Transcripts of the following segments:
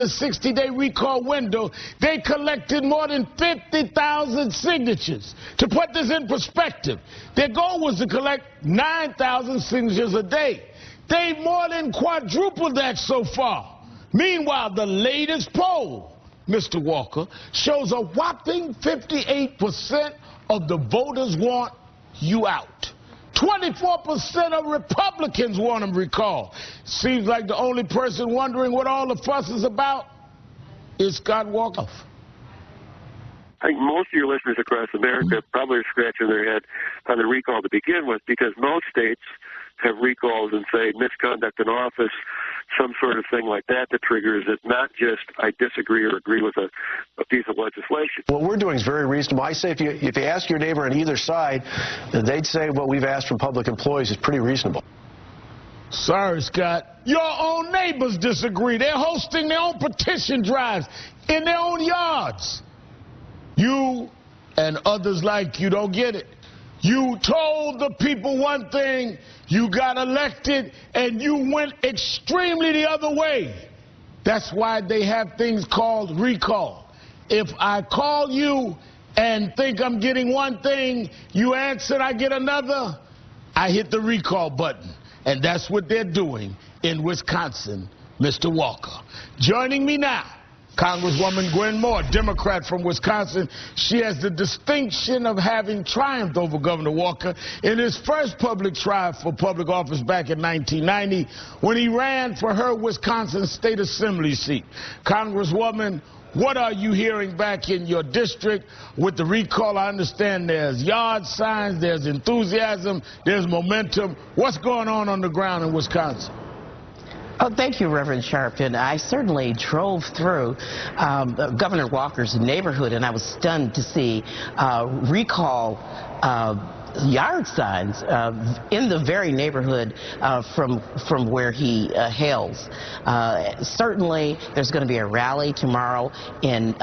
the 60-day recall window, they collected more than 50,000 signatures. To put this in perspective, their goal was to collect 9,000 signatures a day. They more than quadrupled that so far. Meanwhile, the latest poll, Mr. Walker, shows a whopping 58% of the voters want you out. 24% of Republicans want him recalled. Seems like the only person wondering what all the fuss is about is Scott Walker. I think most of your listeners across America probably are scratching their head on the recall to begin with, because most states have recalls and say misconduct in office, some sort of thing like that triggers it, not just I disagree or agree with a piece of legislation. What we're doing is very reasonable. I say if you ask your neighbor on either side, they'd say what we've asked from public employees is pretty reasonable. Sorry, Scott. Your own neighbors disagree. They're hosting their own petition drives in their own yards. You and others like you don't get it. You told the people one thing, you got elected, and you went extremely the other way. That's why they have things called recall. If I call you and think I'm getting one thing, you answer, I get another, I hit the recall button. And that's what they're doing in Wisconsin, Mr. Walker. Joining me now, Congresswoman Gwen Moore, Democrat from Wisconsin. She has the distinction of having triumphed over Governor Walker in his first public trial for public office back in 1990 when he ran for her Wisconsin State Assembly seat. Congresswoman, what are you hearing back in your district with the recall? I understand there's yard signs, there's enthusiasm, there's momentum. What's going on the ground in Wisconsin? Oh, thank you, Reverend Shaprton. I certainly drove through Governor Walker's neighborhood, and I was stunned to see recall yard signs in the very neighborhood from where he hails. Certainly, there's going to be a rally tomorrow in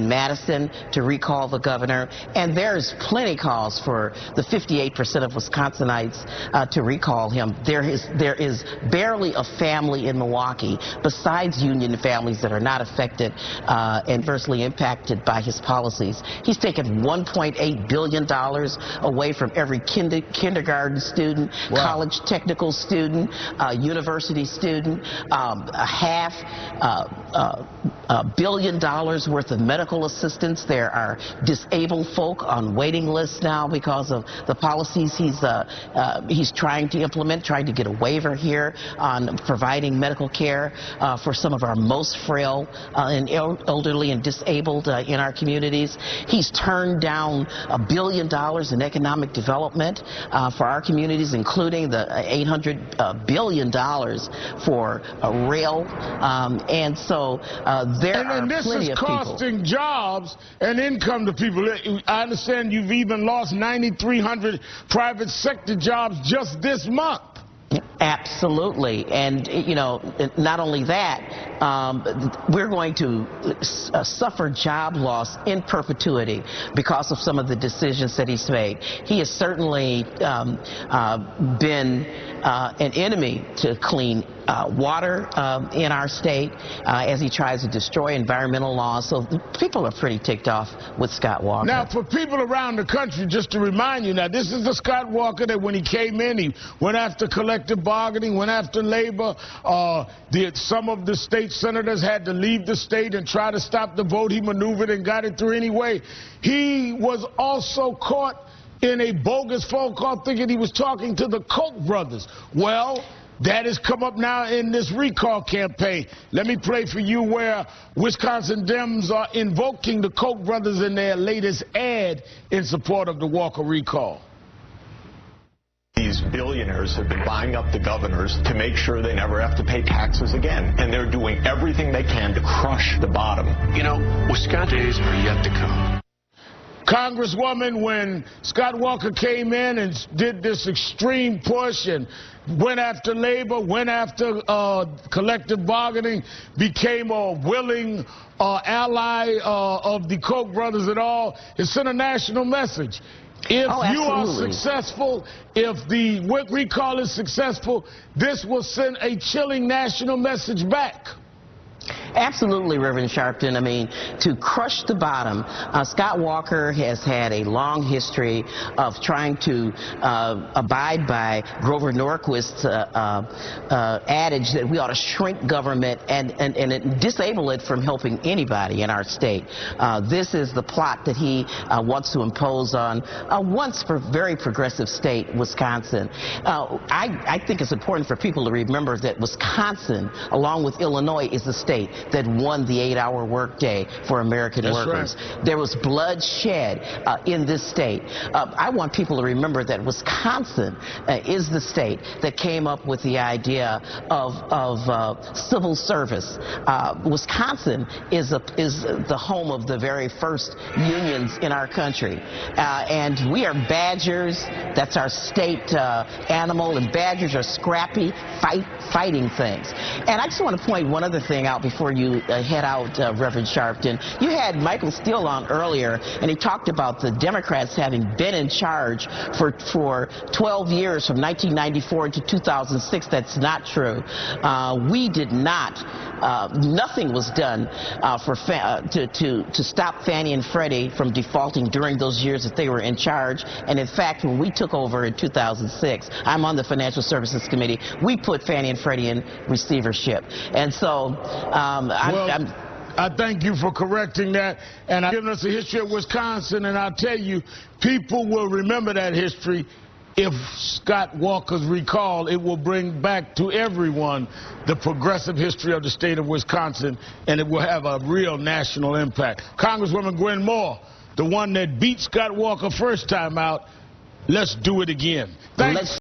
Madison to recall the governor, and there's plenty calls for the 58% of Wisconsinites to recall him. There is barely a family in Milwaukee, besides union families, that are not affected adversely impacted by his policies. He's taken $1.8 billion away from every kindergarten student, wow, college technical student, university student, $500 million worth of medical assistance. There are disabled folk on waiting lists now because of the policies he's trying to implement, trying to get a waiver here on providing medical care for some of our most frail and elderly and disabled in our communities. He's turned down $1 billion in economic development for our communities, including the $800 billion for rail, and so there are plenty of people. And this is costing jobs and income to people. I understand you've even lost 9,300 private sector jobs just this month. Absolutely. And, you know, not only that, we're going to suffer job loss in perpetuity because of some of the decisions that he's made. He has certainly been an enemy to clean water in our state as he tries to destroy environmental laws. So people are pretty ticked off with Scott Walker. Now, for people around the country, just to remind you, now, this is the Scott Walker that when he came in, he went after collective bargaining, went after labor. Some of the state senators had to leave the state and try to stop the vote. He maneuvered and got it through anyway. He was also caught in a bogus phone call thinking he was talking to the Koch brothers. Well, that has come up now in this recall campaign. Let me play for you where Wisconsin Dems are invoking the Koch brothers in their latest ad in support of the Walker recall. These billionaires have been buying up the governors to make sure they never have to pay taxes again. And they're doing everything they can to crush the bottom. You know, Wisconsin days are yet to come. Congresswoman, when Scott Walker came in and did this extreme push and went after labor, went after collective bargaining, became a willing ally of the Koch brothers and all, it sent a national message. If you are successful, if the recall is successful, this will send a chilling national message back. Absolutely, Reverend Shaprton. I mean, to crush the bottom, Scott Walker has had a long history of trying to abide by Grover Norquist's adage that we ought to shrink government and disable it from helping anybody in our state. This is the plot that he wants to impose on a once very progressive state, Wisconsin. I think it's important for people to remember that Wisconsin, along with Illinois, is the state that won the 8-hour workday for American workers. Right. There was blood shed in this state. I want people to remember that Wisconsin is the state that came up with the idea of civil service. Wisconsin is the home of the very first unions in our country. And we are badgers. That's our state animal, and badgers are scrappy, fighting things. And I just want to point one other thing out before you head out, Reverend Shaprton. You had Michael Steele on earlier, and he talked about the Democrats having been in charge for 12 years from 1994 to 2006. That's not true. We did not. Nothing was done to stop Fannie and Freddie from defaulting during those years that they were in charge. And in fact, when we took over in 2006, I'm on the Financial Services Committee, we put Fannie and Freddie in receivership. And so I thank you for correcting that and giving us a history of Wisconsin. And I'll tell you, people will remember that history. If Scott Walker's recall, it will bring back to everyone the progressive history of the state of Wisconsin, and it will have a real national impact. Congresswoman Gwen Moore, the one that beat Scott Walker first time out, let's do it again. Thanks.